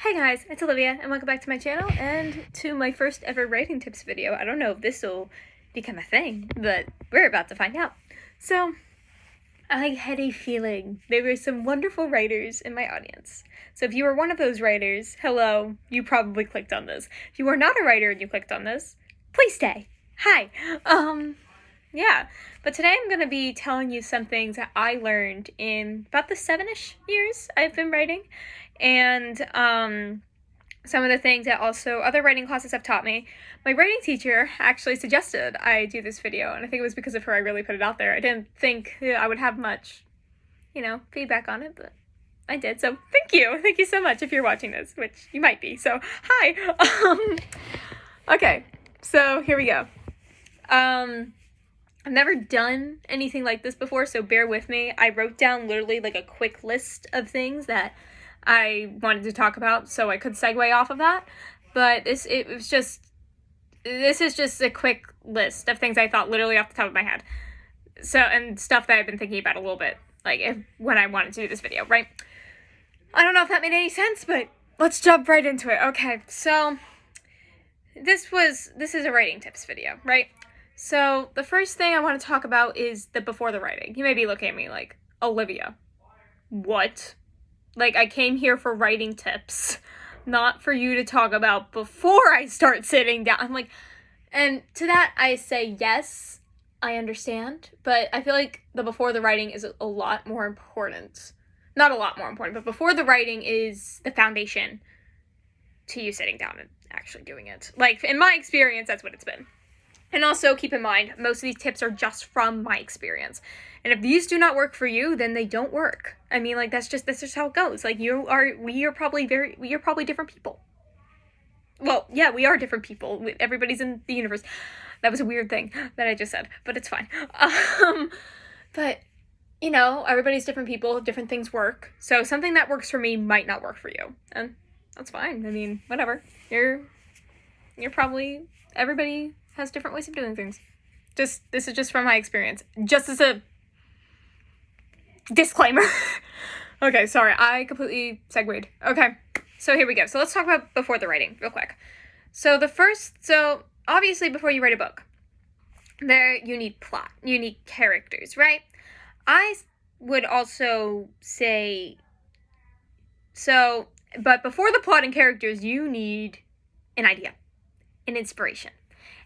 Hi guys, it's Olivia, and welcome back to my channel, and to my first ever writing tips video. I don't know if this will become a thing, but we're about to find out. So, I had a feeling there were some wonderful writers in my audience. So if you were one of those writers, hello, you probably clicked on this. If you are not a writer and you clicked on this, please stay. Hi. Yeah. But today I'm going to be telling you some things that I learned in about the 7-ish years I've been writing. And some of the things that also other writing classes have taught me. My writing teacher actually suggested I do this video, and I think it was because of her I really put it out there. I didn't think I would have much, feedback on it, but I did. So thank you. Thank you so much if you're watching this, which you might be. So hi. Okay, so here we go. I've never done anything like this before, so bear with me. I wrote down literally like a quick list of things that I wanted to talk about so I could segue off of that. But this is just a quick list of things I thought literally off the top of my head. So, and stuff that I've been thinking about a little bit, when I wanted to do this video, right? I don't know if that made any sense, but let's jump right into it. Okay, so this is a writing tips video, right? So the first thing I want to talk about is the before the writing. You may be looking at me like, Olivia, what? Like, I came here for writing tips, not for you to talk about before I start sitting down. I'm like, and to that I say, yes, I understand, but I feel like the before the writing is a lot more important. Not a lot more important, but before the writing is the foundation to you sitting down and actually doing it. Like, in my experience, that's what it's been. And also, keep in mind, most of these tips are just from my experience. And if these do not work for you, then they don't work. I mean, like, that's just how it goes. Like, we are probably different people. Well, yeah, we are different people. Everybody's in the universe. That was a weird thing that I just said, but it's fine. But, everybody's different people, different things work. So something that works for me might not work for you. And that's fine. I mean, whatever. You're probably, everybody has different ways of doing things. This is just from my experience. Just as a disclaimer. Okay, sorry, I completely segued. Okay, so here we go. So let's talk about before the writing real quick. So obviously before you write a book, you need plot, you need characters, right? I would also say, but before the plot and characters, you need an idea, an inspiration.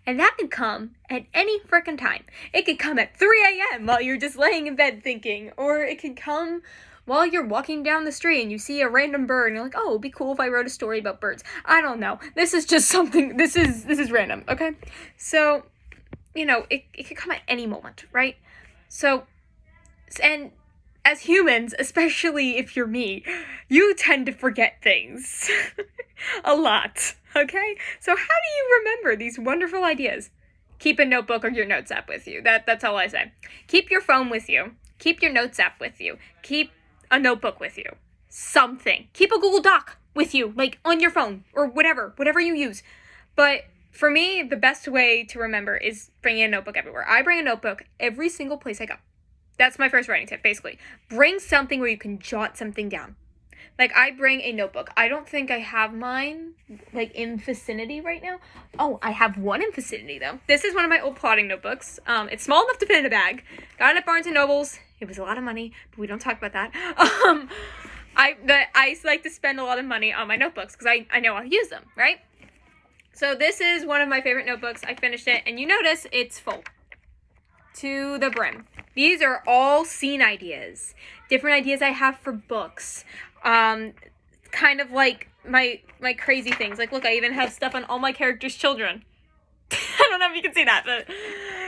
And that can come at any frickin' time. It could come at 3 a.m. while you're just laying in bed thinking, or it could come while you're walking down the street and you see a random bird and you're like, oh, it'd be cool if I wrote a story about birds. I don't know. This is just something, this is random, okay? So, it could come at any moment, right? So, and as humans, especially if you're me, you tend to forget things a lot, okay? So how do you remember these wonderful ideas? Keep a notebook or your notes app with you. That's all I say. Keep your phone with you. Keep your notes app with you. Keep a notebook with you. Something. Keep a Google Doc with you, like on your phone or whatever you use. But for me, the best way to remember is bringing a notebook everywhere. I bring a notebook every single place I go. That's my first writing tip, basically. Bring something where you can jot something down. Like, I bring a notebook. I don't think I have mine, in vicinity right now. Oh, I have one in vicinity, though. This is one of my old plotting notebooks. It's small enough to fit in a bag. Got it at Barnes & Noble's. It was a lot of money, but we don't talk about that. I like to spend a lot of money on my notebooks because I know I'll use them, right? So this is one of my favorite notebooks. I finished it, and you notice it's full to the brim. These are all scene ideas, different ideas I have for books, kind of like my crazy things. Like, look, I even have stuff on all my characters' children. I don't know if you can see that, but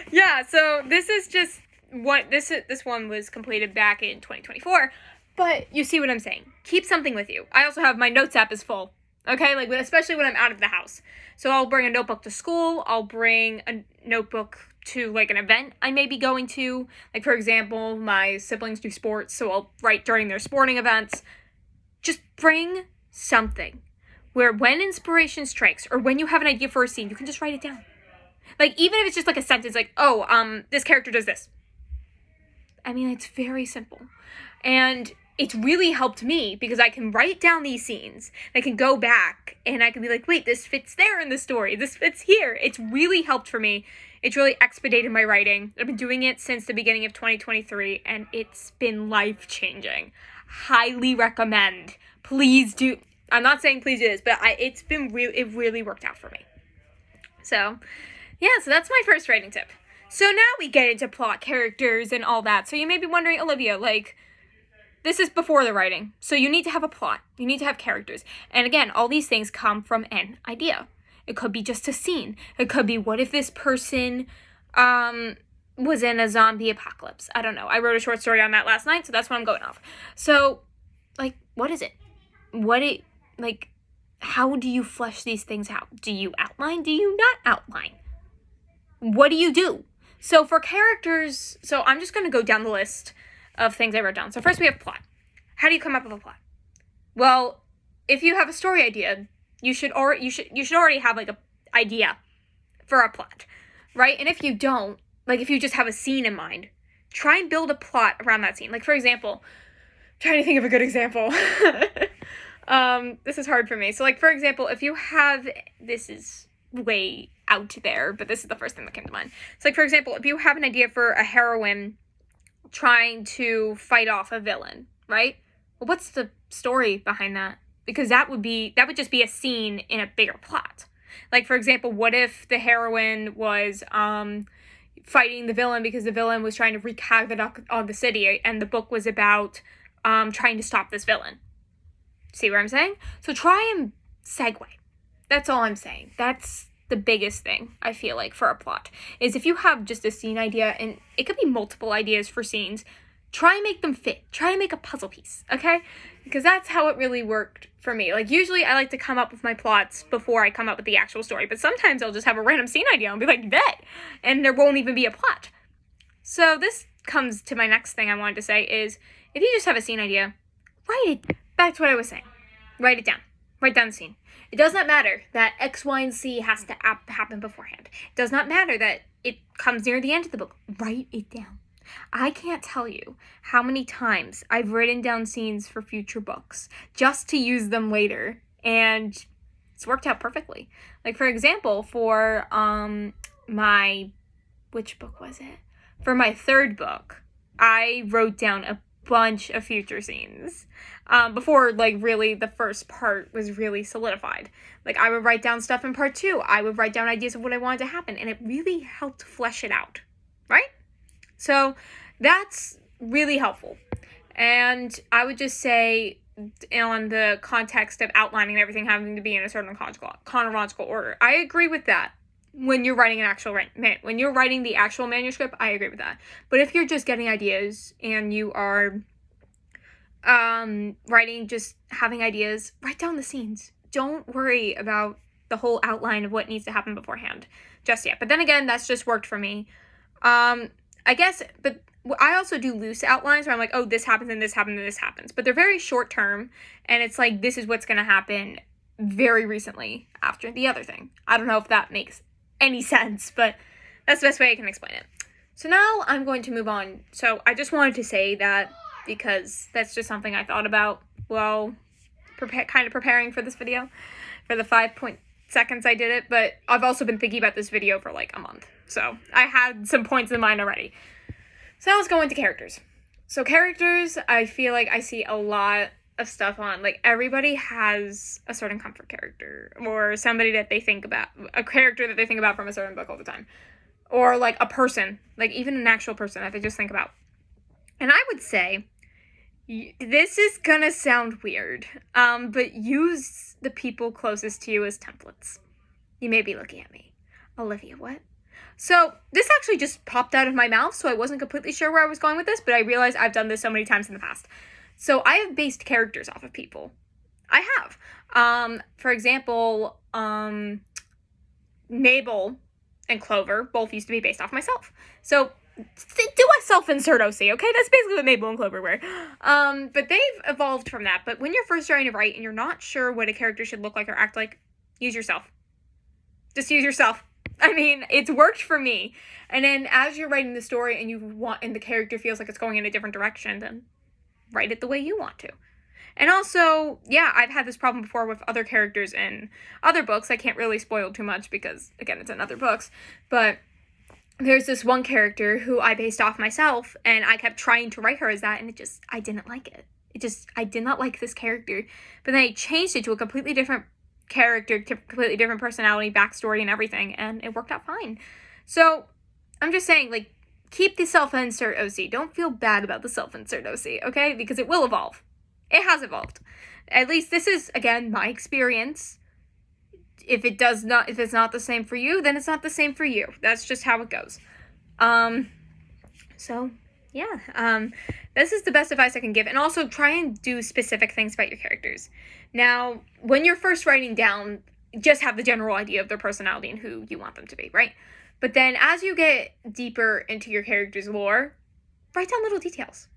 yeah. So this is just what this one was completed back in 2024. But you see what I'm saying? Keep something with you. I also have my notes app is full. Okay, especially when I'm out of the house. So I'll bring a notebook to school. I'll bring a notebook to an event I may be going to. Like, for example, my siblings do sports, so I'll write during their sporting events. Just bring something where when inspiration strikes or when you have an idea for a scene, you can just write it down. Even if it's just a sentence this character does this. I mean, it's very simple. And it's really helped me because I can write down these scenes. I can go back and I can be like, wait, this fits there in the story. This fits here. It's really helped for me. It's really expedited my writing. I've been doing it since the beginning of 2023 and it's been life-changing. Highly recommend. Please do. I'm not saying please do this, but it really worked out for me. So, yeah, so that's my first writing tip. So now we get into plot, characters, and all that. So you may be wondering, Olivia, like, this is before the writing. So you need to have a plot. You need to have characters. And again, all these things come from an idea. It could be just a scene. It could be, what if this person was in a zombie apocalypse? I don't know. I wrote a short story on that last night, so that's what I'm going off. So, like, what is it? How do you flesh these things out? Do you outline? Do you not outline? What do you do? So for characters, so I'm just going to go down the list of things I wrote down. So first we have plot. How do you come up with a plot? Well, if you have a story idea, you should already have like a idea for a plot, right? And if you don't, like if you just have a scene in mind, try and build a plot around that scene. Like for example, I'm trying to think of a good example. This is hard for me. So like for example, if you have, this is way out there, but this is the first thing that came to mind. So like for example, if you have an idea for a heroine trying to fight off a villain, right? Well, what's the story behind that? Because that would just be a scene in a bigger plot. Like for example, what if the heroine was fighting the villain because the villain was trying to wreak havoc on the city, and the book was about trying to stop this villain. See what I'm saying? So try and segue. That's all I'm saying. That's the biggest thing, I feel like, for a plot, is if you have just a scene idea, and it could be multiple ideas for scenes, try and make them fit. Try to make a puzzle piece, okay? Because that's how it really worked for me. Like, usually I like to come up with my plots before I come up with the actual story, but sometimes I'll just have a random scene idea and be like, bet! And there won't even be a plot. So this comes to my next thing I wanted to say is, if you just have a scene idea, write it. Back to what I was saying. Write it down. Write down the scene. It does not matter that X, Y, and Z has to happen beforehand. It does not matter that it comes near the end of the book. Write it down. I can't tell you how many times I've written down scenes for future books just to use them later, and it's worked out perfectly. Like, for example, for which book was it? For my third book, I wrote down a bunch of future scenes before like really the first part was really solidified. Like I would write down stuff in part 2. I would write down ideas of what I wanted to happen, and it really helped flesh it out, right? So that's really helpful. And I would just say, on the context of outlining everything having to be in a certain chronological order, I agree with that. When you're writing when you're writing the actual manuscript, I agree with that. But if you're just getting ideas and you are writing, just having ideas, write down the scenes. Don't worry about the whole outline of what needs to happen beforehand just yet. But then again, that's just worked for me. I guess, but I also do loose outlines where I'm like, oh, this happens and this happens and this happens. But they're very short term, and it's like, this is what's going to happen very recently after the other thing. I don't know if that makes any sense, but that's the best way I can explain it. So now I'm going to move on. So I just wanted to say that because that's just something I thought about while preparing for this video, for the 5 seconds I did it, but I've also been thinking about this video for like a month. So I had some points in mind already. So now let's go into characters. So characters, I feel like I see a lot of stuff on, like, everybody has a certain comfort character, or somebody that they think about, a character that they think about from a certain book all the time, or like a person, like even an actual person that they just think about. And I would say, this is gonna sound weird, but use the people closest to you as templates. You may be looking at me, Olivia, what? So this actually just popped out of my mouth, so I wasn't completely sure where I was going with this, but I realized I've done this so many times in the past. So I have based characters off of people. I have. For example, Mabel and Clover both used to be based off myself. So do a self-insert OC, okay? That's basically what Mabel and Clover were. But they've evolved from that. But when you're first starting to write and you're not sure what a character should look like or act like, use yourself. Just use yourself. I mean, it's worked for me. And then as you're writing the story and and the character feels like it's going in a different direction, then write it the way you want to. And also, yeah, I've had this problem before with other characters in other books. I can't really spoil too much because, again, it's in other books. But there's this one character who I based off myself, and I kept trying to write her as that, and I didn't like it. I did not like this character. But then I changed it to a completely different character, completely different personality, backstory, and everything, and it worked out fine. So, I'm just saying, like, keep the self-insert OC. Don't feel bad about the self-insert OC, okay? Because it will evolve. It has evolved. At least this is, again, my experience. If it's not the same for you, then it's not the same for you. That's just how it goes. So, yeah. This is the best advice I can give. And also, try and do specific things about your characters. Now, when you're first writing down, just have the general idea of their personality and who you want them to be, right? But then, as you get deeper into your character's lore, write down little details.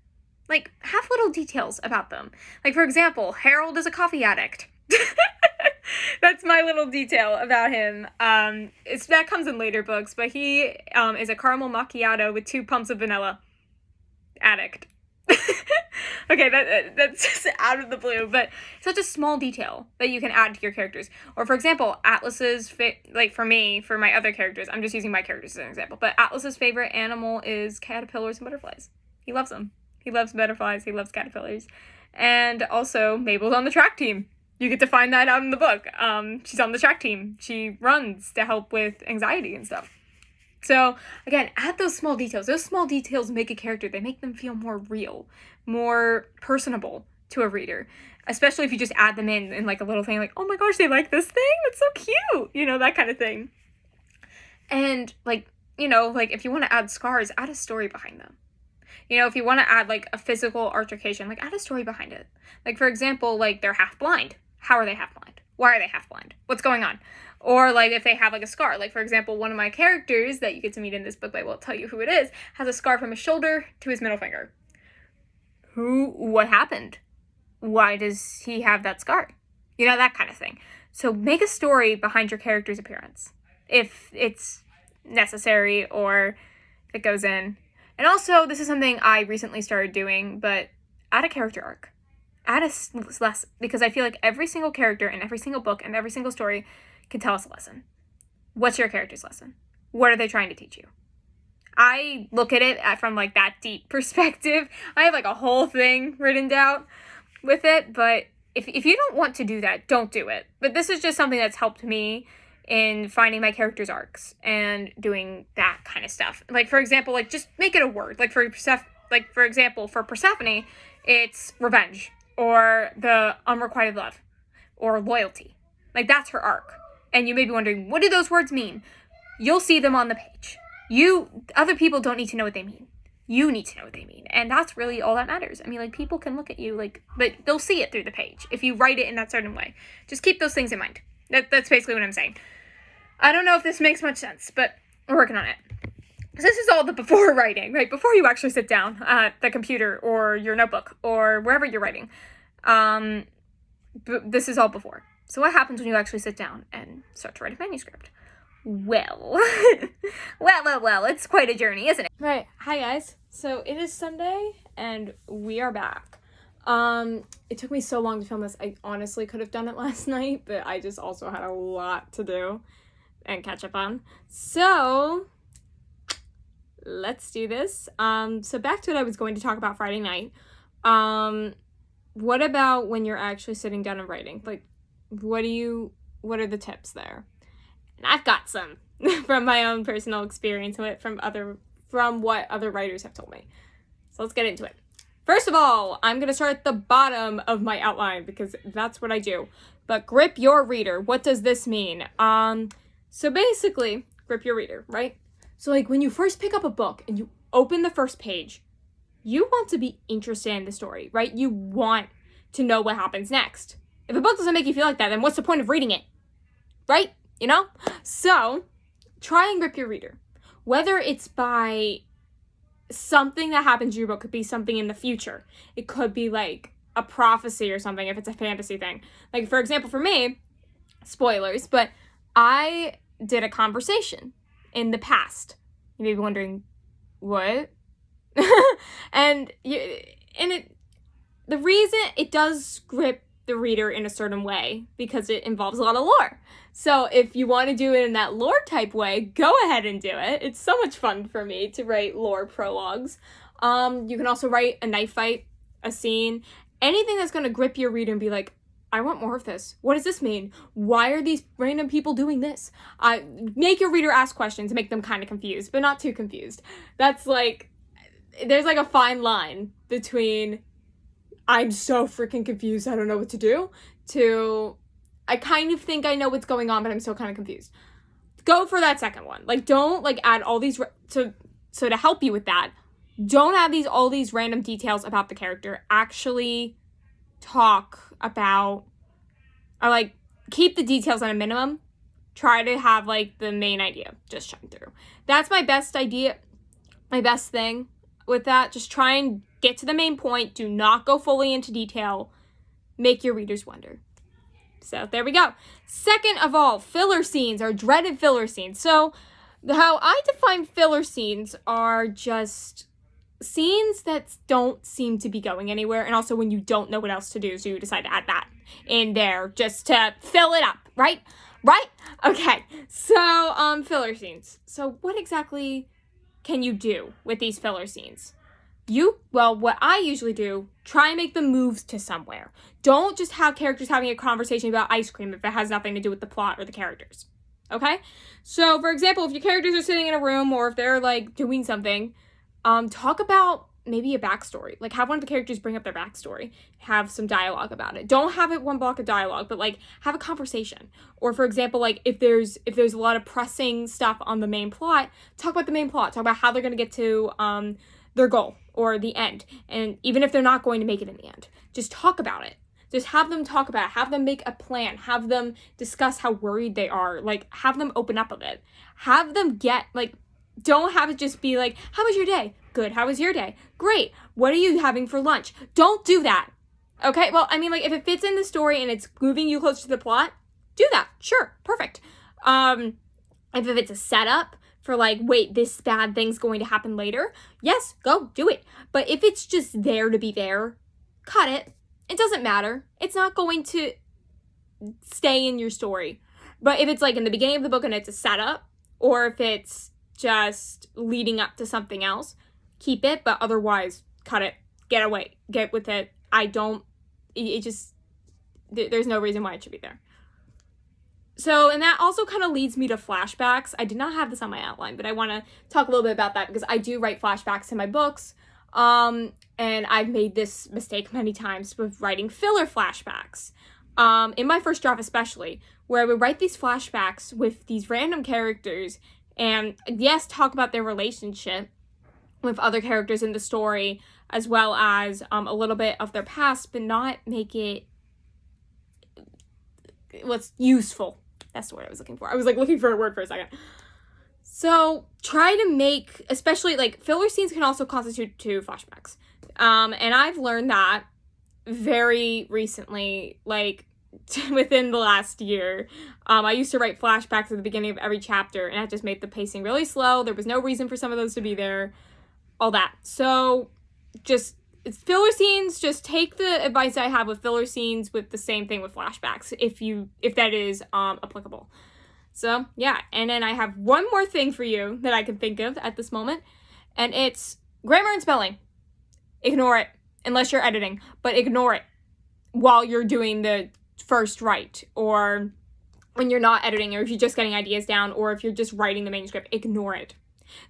Like, have little details about them. Like, for example, Harold is a coffee addict. That's my little detail about him. That comes in later books, but he is a caramel macchiato with 2 pumps of vanilla addict. Okay, that's just out of the blue, but such a small detail that you can add to your characters. Or, for example, Atlas's, for me, for my other characters, I'm just using my characters as an example, but Atlas's favorite animal is caterpillars and butterflies. He loves them. He loves butterflies. He loves caterpillars. And also, Mabel's on the track team. You get to find that out in the book. She's on the track team. She runs to help with anxiety and stuff. So, again, add those small details. Those small details make a character. They make them feel more real, more personable to a reader. Especially if you just add them in like a little thing like, oh my gosh, they like this thing? That's so cute! You know, that kind of thing. And, like, you know, like, if you want to add scars, add a story behind them. You know, if you want to add, like, a physical altercation, like, add a story behind it. Like, for example, like, they're half blind. How are they half blind? Why are they half blind? What's going on? Or, like, if they have, like, a scar. Like, for example, one of my characters that you get to meet in this book, but I won't tell you who it is, has a scar from his shoulder to his middle finger. What happened? Why does he have that scar? You know, that kind of thing. So make a story behind your character's appearance. If it's necessary or if it goes in. And also, this is something I recently started doing, but add a character arc. Add a lesson, because I feel like every single character in every single book and every single story can tell us a lesson. What's your character's lesson? What are they trying to teach you? I look at it from, like, that deep perspective. I have, like, a whole thing written down with it, but if you don't want to do that, don't do it. But this is just something that's helped me in finding my character's arcs and doing that kind of stuff. Like, for example, like, just make it a word. Like, for example, for Persephone, it's revenge, or the unrequited love, or loyalty. Like, that's her arc. And you may be wondering, what do those words mean? You'll see them on the page. Other people don't need to know what they mean. You need to know what they mean. And that's really all that matters. I mean, like, people can look at you, like, but they'll see it through the page if you write it in that certain way. Just keep those things in mind. That's basically what I'm saying. I don't know if this makes much sense, but we're working on it. So this is all the before writing, right? Before you actually sit down at the computer or your notebook or wherever you're writing. This is all before. So what happens when you actually sit down and start to write a manuscript? Well, well, it's quite a journey, isn't it? Right. Hi, guys. So it is Sunday, and we are back. It took me so long to film this. I honestly could have done it last night, but I just also had a lot to do and catch up on. So let's do this. So back to what I was going to talk about Friday night. What about when you're actually sitting down and writing? Like, what are the tips there? And I've got some from my own personal experience from what other writers have told me. So let's get into it. First of all, I'm going to start at the bottom of my outline because that's what I do. But grip your reader. What does this mean? So basically, grip your reader, right? So, like, when you first pick up a book and you open the first page, you want to be interested in the story, right? You want to know what happens next. If a book doesn't make you feel like that, then what's the point of reading it? Right? You know? So, try and grip your reader. Whether it's by something that happens in your book, could be something in the future. It could be, like, a prophecy or something if it's a fantasy thing. Like, for example, for me, spoilers, but I did a conversation in the past. You may be wondering, what? and the reason it does grip the reader in a certain way because it involves a lot of lore. So if you want to do it in that lore type way, go ahead and do it. It's so much fun for me to write lore prologues. You can also write a knife fight, a scene, anything that's going to grip your reader and be like, I want more of this. What does this mean? Why are these random people doing this? Make your reader ask questions and make them kind of confused, but not too confused. That's like, there's like a fine line between I'm so freaking confused, I don't know what to do, to I kind of think I know what's going on, but I'm still kind of confused. Go for that second one. Like, don't like add all these so to help you with that. Don't add all these random details about the character. Actually talk about, or like keep the details on a minimum. Try to have like the main idea just shine through. That's my best idea, my best thing with that. Just try and get to the main point. Do not go fully into detail. Make your readers wonder. So there we go. Second of all, filler scenes are dreaded filler scenes. So how I define filler scenes are just scenes that don't seem to be going anywhere. And also when you don't know what else to do, so you decide to add that in there just to fill it up, right? Right? Okay. So filler scenes. So what exactly can you do with these filler scenes? What I usually do, try and make them moves to somewhere. Don't just have characters having a conversation about ice cream if it has nothing to do with the plot or the characters. Okay? So, for example, if your characters are sitting in a room or if they're, like, doing something, talk about maybe a backstory. Like, have one of the characters bring up their backstory. Have some dialogue about it. Don't have it one block of dialogue, but, like, have a conversation. Or, for example, like, if there's a lot of pressing stuff on the main plot, talk about the main plot. Talk about how they're going to get to, their goal or the end. And even if they're not going to make it in the end, just talk about it. Just have them talk about it. Have them make a plan. Have them discuss how worried they are. Like, have them open up a bit. Have them get, like, don't have it just be like, how was your day? Good. How was your day? Great. What are you having for lunch? Don't do that. Okay? Well, I mean, like, if it fits in the story and it's moving you closer to the plot, do that. Sure. Perfect. If it's a setup for like, wait, this bad thing's going to happen later, yes, go do it. But if it's just there to be there, cut it. It doesn't matter. It's not going to stay in your story. But if it's like in the beginning of the book and it's a setup, or if it's just leading up to something else, keep it, but otherwise cut it. Get away. Get with it. There's no reason why it should be there. So, and that also kind of leads me to flashbacks. I did not have this on my outline, but I want to talk a little bit about that because I do write flashbacks in my books. And I've made this mistake many times with writing filler flashbacks. In my first draft especially, where I would write these flashbacks with these random characters and, yes, talk about their relationship with other characters in the story, as well as a little bit of their past, but not make it what's useful. That's the word I was looking for. I was like looking for a word for a second. So try to make, especially like filler scenes can also constitute two flashbacks. And I've learned that very recently, like within the last year. I used to write flashbacks at the beginning of every chapter and that just made the pacing really slow. There was no reason for some of those to be there, all that. So just it's filler scenes, just take the advice I have with filler scenes with the same thing with flashbacks, if that is applicable. So, yeah, and then I have one more thing for you that I can think of at this moment, and it's grammar and spelling. Ignore it, unless you're editing, but ignore it while you're doing the first write, or when you're not editing, or if you're just getting ideas down, or if you're just writing the manuscript, ignore it.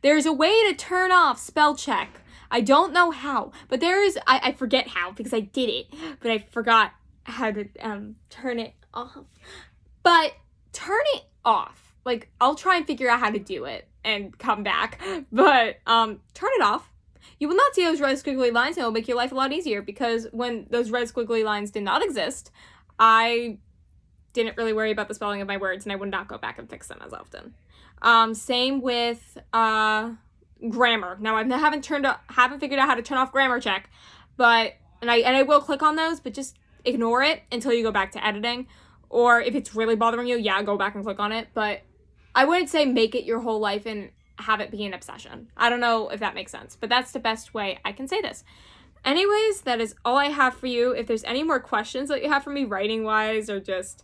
There's a way to turn off spell check. I don't know how, but there is, I forget how because I did it, but I forgot how to turn it off. But turn it off. Like, I'll try and figure out how to do it and come back, but turn it off. You will not see those red squiggly lines, and it will make your life a lot easier because when those red squiggly lines did not exist, I didn't really worry about the spelling of my words, and I would not go back and fix them as often. Same with grammar. Now I haven't figured out how to turn off grammar check, but I will click on those, but just ignore it until you go back to editing. Or if it's really bothering you, yeah, go back and click on it. But I wouldn't say make it your whole life and have it be an obsession. I don't know if that makes sense, but that's the best way I can say this. Anyways, that is all I have for you. If there's any more questions that you have for me writing wise or just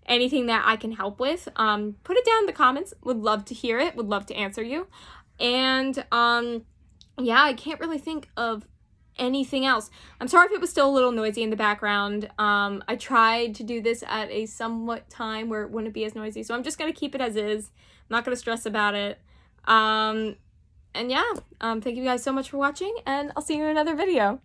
anything that I can help with, put it down in the comments. Would love to hear it. Would love to answer you. And yeah, I can't really think of anything else. I'm sorry if it was still a little noisy in the background. I tried to do this at a somewhat time where it wouldn't be as noisy, so I'm just gonna keep it as is. I'm not gonna stress about it. And yeah, thank you guys so much for watching, and I'll see you in another video.